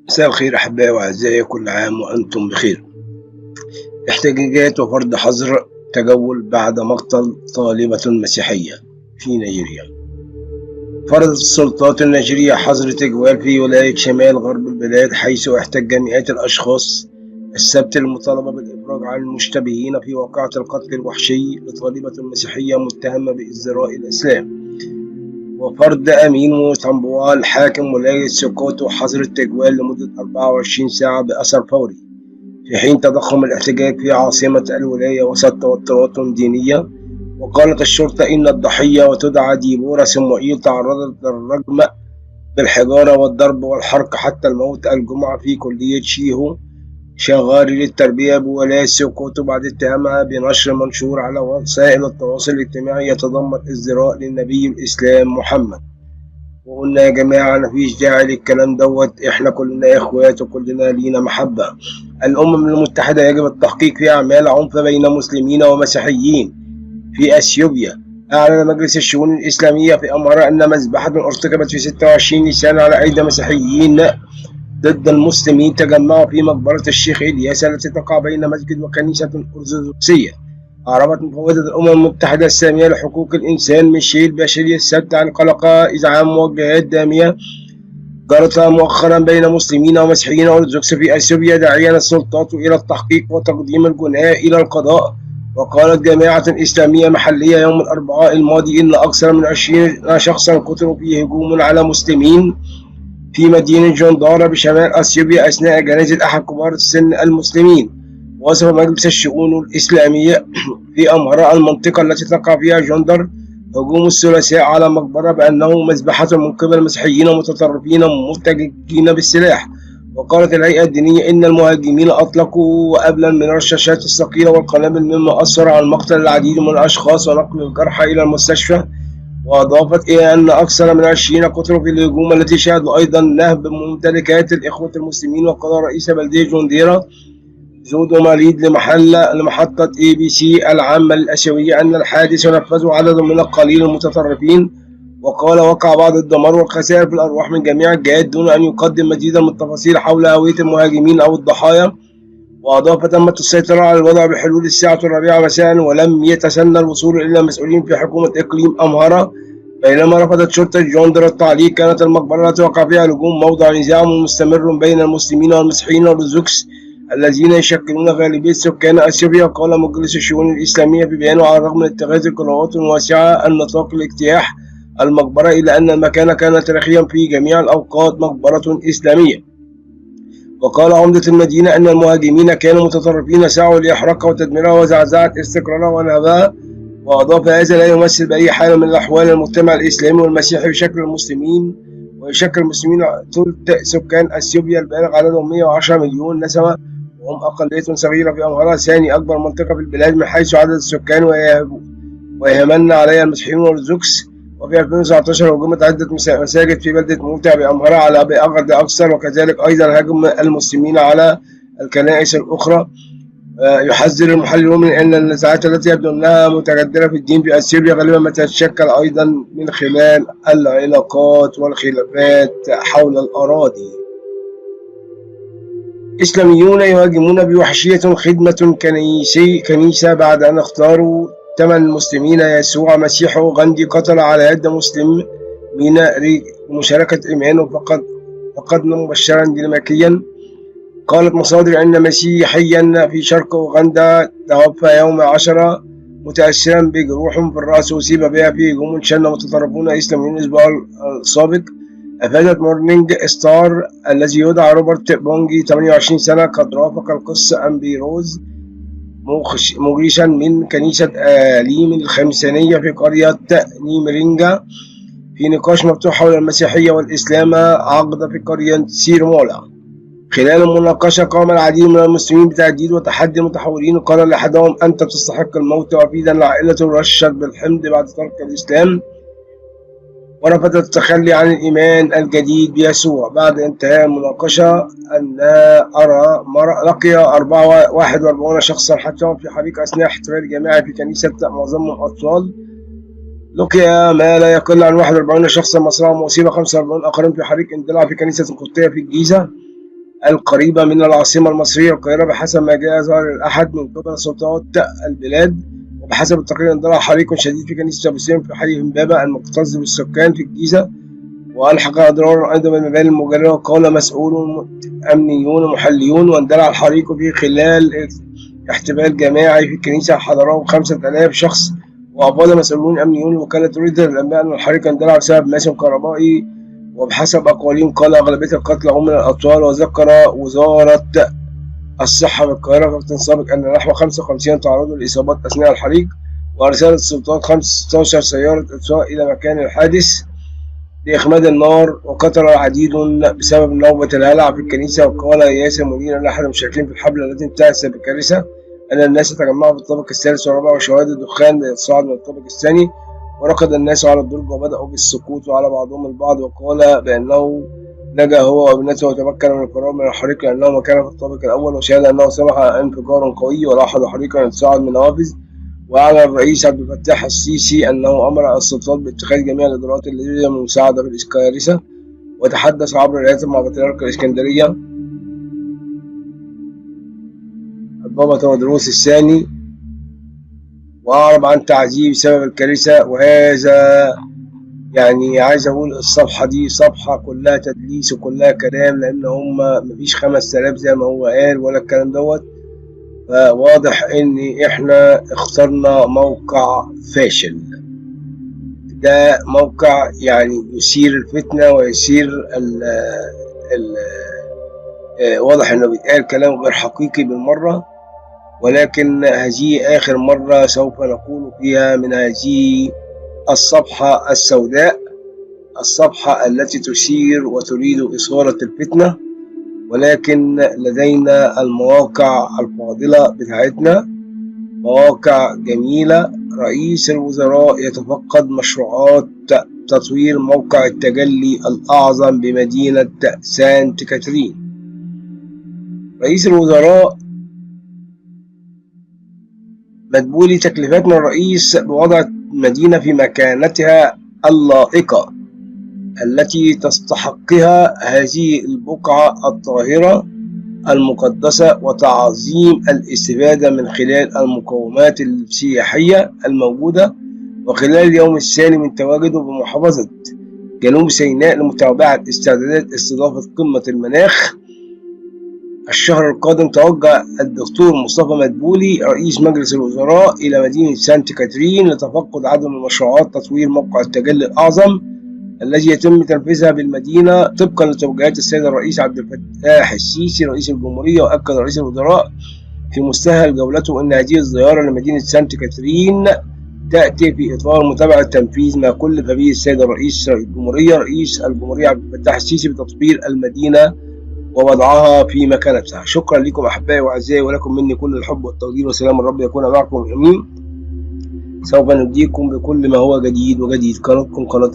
مساء الخير أحبائي وأعزائي، كل عام وأنتم بخير. احتجاجات وفرض حظر تجول بعد مقتل طالبة مسيحية في نيجيريا. فرضت السلطات النيجيرية حظر تجوال في ولاية شمال غرب البلاد، حيث احتج مئات الأشخاص السبت للمطالبة بالإفراج عن المشتبهين في واقعة القتل الوحشي لطالبة مسيحية متهمة بازدراء الإسلام. وفرض أمين تامبوال حاكم ولاية سوكوتو حظر التجوال لمدة 24 ساعة بأثر فوري، في حين تضخم الاحتجاج في عاصمة الولاية وسط توترات دينية. وقالت الشرطة إن الضحية، وتدعى ديبورا سموئيل، تعرضت للرجم بالحجارة والضرب والحرق حتى الموت الجمعة في كلية شاغاري للتربية بولاية سوكوتو، بعد اتهامها بنشر منشور على وسائل التواصل الاجتماعي يتضمن ازدراء للنبي الإسلام محمد. وقلنا يا جماعة مفيش داعي للكلام دوت، احنا كلنا اخوات وكلنا لينا محبة. الأمم المتحدة يجب التحقيق في أعمال عنف بين مسلمين ومسيحيين في أثيوبيا. أعلن مجلس الشؤون الإسلامية في أمارة أن مذبحة ارتكبت في 26 نيسان على أيدي مسيحيين ضد المسلمين تجمعوا في مقبرة الشيخ إلياس التي تقع بين مسجد وكنيسة أرثوذكسية. أعربت مفوضة الأمم المتحدة السامية لحقوق الإنسان ميشيل باشيلي السبت عن قلقها إزعام موجهات دامية جرت مؤخرا بين مسلمين ومسيحيين أرثوذكس في أثيوبيا، داعيا السلطات إلى التحقيق وتقديم الجناة إلى القضاء. وقالت جماعة إسلامية محلية يوم الأربعاء الماضي إن أكثر من 20 شخصا قتلوا في هجوم على مسلمين في مدينة جندارة بشمال أثيوبيا أثناء جنازة أحد كبار السن المسلمين. وصف مجلس الشؤون الإسلامية في أمهرة المنطقة التي تقع فيها جندر هجوم الثلاثاء على مقبرة بأنه مذبحة من قبل مسيحيين متطرفين متجهين بالسلاح. وقالت الهيئة الدينية إن المهاجمين أطلقوا وأبلا من الرشاشات الثقيلة والقنابل، مما أثر على مقتل العديد من الأشخاص ونقل الجرحى إلى المستشفى. وأضافت إلى أن أكثر من 20 قتلوا في الهجوم التي شهدوا أيضا نهب ممتلكات الإخوة المسلمين. وقال رئيس بلدية جنديرة زودو ماليد لمحطة ABC العامة الآسيوية أن الحادث ينفذ عدد من القليل المتطرفين. وقال وقع بعض الدمار والخسائر في الأرواح من جميع الجهات دون أن يقدم مزيدا من التفاصيل حول هوية المهاجمين أو الضحايا. وأضاف تمت السيطرة على الوضع بحلول الساعة 4 مساء، ولم يتسنى الوصول إلى مسؤولين في حكومة إقليم أمهرة. بينما رفضت شرطة جندر التعليق، كانت المقبرة التي وقع فيها الهجوم موضع نزاع مستمر بين المسلمين والمسيحيين الأرثوذكس الذين يشكلون غالبية سكان أثيوبيا. قال مجلس الشؤون الإسلامية في بيانه على الرغم من اتخاذ إجراءات واسعة النطاق لاجتياح المقبرة، إلا أن المكان كان تاريخيا في جميع الأوقات مقبرة إسلامية. وقال عمدة المدينة أن المهاجمين كانوا متطرفين سعوا لإحراقها وتدميرها وزعزعة استقرارها ونهبها. وأضاف هذا لا يمثل بأي حال من الأحوال المجتمع الإسلامي والمسيحي بشكل المسلمين، ويشكل المسلمين ثلث سكان أثيوبيا البالغ عددهم 110 مليون نسمة، وهم أقلية صغيرة في أمهرة، ثاني أكبر منطقة في البلاد من حيث عدد السكان، ويهمن عليها المسيحيون والأرثوذكس. وفي 2019 هجمت عدة مساجد في بلدة موتع بأمهرة على بأغد أكثر، وكذلك أيضا هجم المسلمين على الكنائس الأخرى. يحذر المحللون من أن النزاعات التي يبدو أنها متجدرة في الدين في أثيوبيا غالبا ما تتشكل أيضا من خلال العلاقات والخلافات حول الأراضي. إسلاميون يهاجمون بوحشية خدمة كنيسة بعد أن اختاروا 8 مسلمين يسوع مسيح أوغندي قتل على يد مسلم من مشاركة إيمانه فقدنا مبشرا دنماركيا. قالت مصادر أن مسيحيا في شرق أوغندا توفى يوم 10 متأثرا بجروح في الرأس أصيب بها في هجوم شن متطرفون إسلاميون الأسبوع السابق. أفادت مورنينج ستار الذي يدعى روبرت بونجي 28 سنة قد رافق القس أمبيروز مغيشا من كنيسة آليم الخمسينية في قرية نيمرينجا في نقاش مفتوح حول المسيحية والإسلام عقد في قرية سيرمولا. خلال المناقشة قام العديد من المسلمين بتهديد وتحدي المتحورين، قال لأحدهم أنت تستحق الموت، وأفيد أن عائلته رشت بالحمض بعد ترك الإسلام ورفضت التخلي عن الإيمان الجديد بيسوع. بعد انتهاء المناقشة أن لقي 41 شخصا حتى في حريق أثناء احتفال جماعي في كنيسة معظمهم أطفال. لقي ما لا يقل عن 41 شخصا مصرعا، وأصيب 45 آخرين في حريق اندلع في كنيسة القبطية في الجيزة. القريبة من العاصمة المصرية القاهرة بحسب ما جاء ظهر الأحد من قبل سلطات البلاد. وبحسب التقرير اندلع حريق شديد في كنيسة أبو سيف في حي إمبابة المكتظ بالسكان في الجيزة، وألحق أضرارا أيضا بالمباني المجاورة. قال مسؤولون أمنيون ومحليون واندلع الحريق في خلال احتفال جماعي في الكنيسة حضره 5000 شخص. وأفاد مسؤولون أمنيون وكالة رويترز الأنباء أن الحريق اندلع بسبب ماسم كهربائي، وبحسب أقوالهم قال أغلبية القتلى هم من الأطفال. وذكر وزارة الصحة بالقاهرة في وقت سابق أن نحو 55 تعرضوا لإصابات أثناء الحريق، وأرسلت السلطات 15 سيارة إطفاء إلى مكان الحادث لإخماد النار. وقتل العديد بسبب نوبة الهلع في الكنيسة. وقال ياسر منير أحد المشاركين في الحفلة التي انتهت بالكارثة أن الناس تجمعوا في الطابق الثالث والرابع وشواهد الدخان يتصاعد من الطابق الثاني، وركض الناس على الدرج وبدأوا بالسقوط على بعضهم البعض. وقال بأنه نجا هو وابنته وتمكن من الفرار من الحريق لأنه كان في الطابق الأول، وشهد أنه سمع انفجار قوي ولاحظ حريقا يتصاعد من نوافذ. وأعلن الرئيس عبد الفتاح السيسي أنه أمر السلطات باتخاذ جميع الإجراءات اللازمة للمساعدة في الكارثة. وتحدث عبر الهاتف مع بطريرك الإسكندرية البابا تودروس الثاني، وأعرب عن تعذيب بسبب الكارثة. وهذا يعني عايز أقول الصفحة دي صفحة كلها تدليس وكلها كلام، لأن هم مفيش 5000 زي ما هو قال ولا الكلام دوت. فواضح إن إحنا اخترنا موقع فاشل. ده موقع يعني يثير الفتنة ويثير واضح إنه بيتقال كلام غير حقيقي بالمرة، ولكن هذه آخر مرة سوف نقول فيها من هذه الصفحة السوداء، الصفحة التي تثير وتريد إثارة الفتنة. ولكن لدينا المواقع الفاضلة بتاعتنا، مواقع جميلة. رئيس الوزراء يتفقد مشروعات تطوير موقع التجلي الأعظم بمدينة سانت كاترين. رئيس الوزراء مدبولي تكليفات من الرئيس بوضع المدينة في مكانتها اللائقة التي تستحقها هذه البقعة الطاهرة المقدسة، وتعظيم الاستفادة من خلال المقومات السياحية الموجودة. وخلال اليوم الثاني من تواجده بمحافظة جنوب سيناء لمتابعة استعدادات استضافة قمة المناخ الشهر القادم، توجه الدكتور مصطفى مدبولي رئيس مجلس الوزراء إلى مدينة سانت كاترين لتفقد عدد من مشروعات تطوير موقع التجلي الأعظم الذي يتم تنفيذها بالمدينة طبقا لتوجيهات السيد الرئيس عبد الفتاح السيسي رئيس الجمهورية. وأكد رئيس الوزراء في مستهل جولته أن هذه الزيارة لمدينة سانت كاترين تأتي في إطار متابعة تنفيذ ما كلف به السيد الرئيس الجمهورية رئيس الجمهورية عبد الفتاح السيسي بتطوير المدينة ووضعها في مكانتها. شكرا لكم أحبائي وأعزائي، ولكم مني كل الحب والتقدير، وسلام الرب يكون معكم. أمين. سوف نبديكم بكل ما هو جديد وجديد. قناتكم قناة